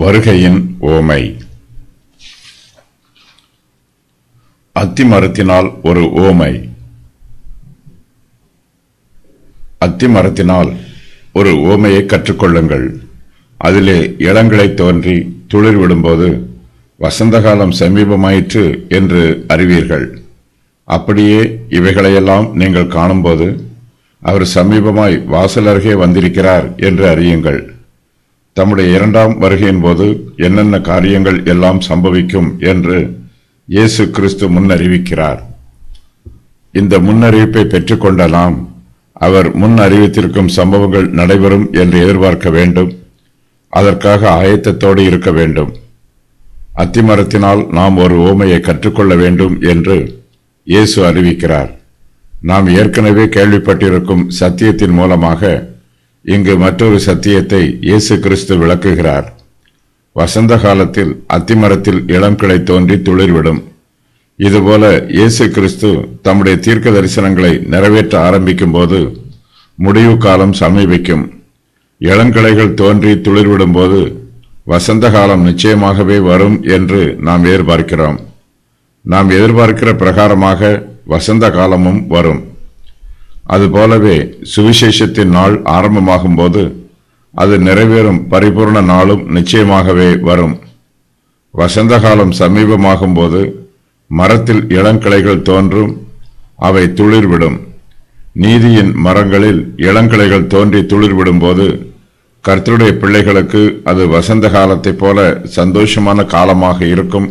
வருகையின் ஓமை. அத்திமரத்தினால் ஒரு ஓமை. அத்திமரத்தினால் ஒரு ஓமையை கற்றுக்கொள்ளுங்கள். அதிலே இளங்கிளை தோன்றி துளிர் விடும்போது வசந்தகாலம் சமீபமாயிற்று என்று அறிவீர்கள். அப்படியே இவைகளையெல்லாம் நீங்கள் காணும்போது அவர் சமீபமாய் வாசல் அருகே வந்திருக்கிறார் என்று அறியுங்கள். தம்முடைய இரண்டாம் வருகையின் போது என்னென்ன காரியங்கள் எல்லாம் சம்பவிக்கும் என்று இயேசு கிறிஸ்து முன்னறிவிக்கிறார். இந்த முன்னறிவிப்பை பெற்றுக்கொண்ட நாம் அவர் முன் அறிவித்திருக்கும் சம்பவங்கள் நடைபெறும் என்று எதிர்பார்க்க வேண்டும். அதற்காக ஆயத்தத்தோடு இருக்க வேண்டும். அத்திமரத்தினால் நாம் ஒரு ஓமையை கற்றுக்கொள்ள வேண்டும் என்று இயேசு அறிவிக்கிறார். நாம் ஏற்கனவே கேள்விப்பட்டிருக்கும் சத்தியத்தின் மூலமாக இங்கு மற்றொரு சத்தியத்தை இயேசு கிறிஸ்து விளக்குகிறார். வசந்த காலத்தில் அத்திமரத்தில் இளம் கிளை தோன்றி துளிர்விடும். இதுபோல இயேசு கிறிஸ்து தம்முடைய தீர்க்க தரிசனங்களை நிறைவேற்ற ஆரம்பிக்கும் போது முடிவு காலம் சமீபிக்கும். இளங்கிளைகள் தோன்றி துளிர்விடும் போது வசந்த காலம் நிச்சயமாகவே வரும் என்று நாம் எதிர்பார்க்கிறோம். நாம் எதிர்பார்க்கிற பிரகாரமாக வசந்த காலமும் வரும். அதுபோலவே சுவிசேஷத்தின் நாள் ஆரம்பமாகும் போது அது நிறைவேறும் பரிபூர்ண நாளும் நிச்சயமாகவே வரும். வசந்த காலம் சமீபமாகும் போது மரத்தில் இளங்கிளைகள் தோன்றும், அவை துளிர்விடும். நீதியின் மரங்களில் இளங்கிளைகள் தோன்றி துளிர்விடும் போது கர்த்தருடைய பிள்ளைகளுக்கு அது வசந்த காலத்தைப் போல சந்தோஷமான காலமாக இருக்கும்.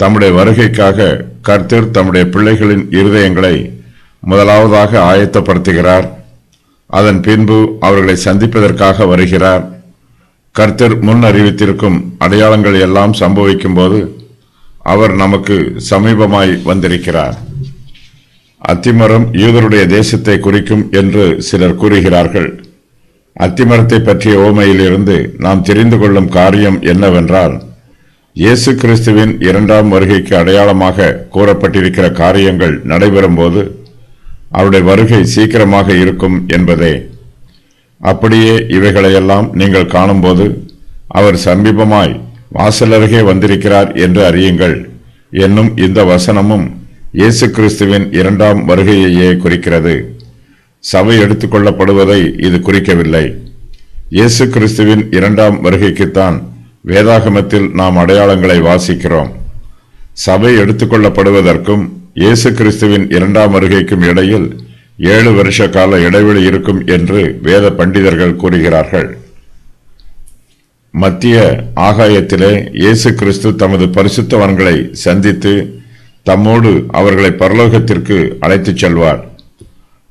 தம்முடைய வருகைக்காக கர்த்தர் தம்முடைய பிள்ளைகளின் இருதயங்களை முதலாவதாக ஆயத்தப்படுத்துகிறார். அதன் பின்பு அவர்களை சந்திப்பதற்காக வருகிறார். கர்த்தர் முன் அறிவித்திருக்கும் அடையாளங்கள் எல்லாம் சம்பவிக்கும் போது அவர் நமக்கு சமீபமாய் வந்திருக்கிறார். அத்திமரம் யூதருடைய தேசத்தை குறிக்கும் என்று சிலர் கூறுகிறார்கள். அத்திமரத்தை பற்றிய ஓமையிலிருந்து நாம் தெரிந்து கொள்ளும் காரியம் என்னவென்றால், இயேசு கிறிஸ்துவின் இரண்டாம் வருகைக்கு அடையாளமாக கூறப்பட்டிருக்கிற காரியங்கள் நடைபெறும் போது அவருடைய வருகை சீக்கிரமாக இருக்கும் என்பதே. அப்படியே இவைகளையெல்லாம் நீங்கள் காணும்போது அவர் சமீபமாய் வாசல் அருகே வந்திருக்கிறார் என்று அறியுங்கள் என்னும் இந்த வசனமும் இயேசு கிறிஸ்துவின் இரண்டாம் வருகையையே குறிக்கிறது. சபை எடுத்துக்கொள்ளப்படுவதை இது குறிக்கவில்லை. இயேசு கிறிஸ்துவின் இரண்டாம் வருகைக்குத்தான் வேதாகமத்தில் நாம் அடையாளங்களை வாசிக்கிறோம். சபை எடுத்துக்கொள்ளப்படுவதற்கும் இயேசு கிறிஸ்துவின் இரண்டாம் வருகைக்கும் இடையில் 7 வருஷ கால இடைவெளி இருக்கும் என்று வேத பண்டிதர்கள் கூறுகிறார்கள். மத்திய ஆகாயத்திலே இயேசு கிறிஸ்து தமது பரிசுத்தவான்களை சந்தித்து தம்மோடு அவர்களை பரலோகத்திற்கு அழைத்துச் செல்வார்.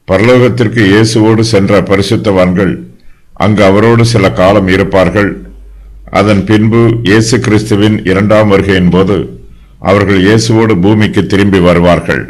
பரலோகத்திற்கு இயேசுவோடு சென்ற பரிசுத்தவான்கள் அங்கு அவரோடு சில காலம் இருப்பார்கள். அதன் பின்பு இயேசு கிறிஸ்துவின் இரண்டாம் வருகையின் போது அவர்கள் இயேசுவோடு பூமிக்கு திரும்பி வருவார்கள்.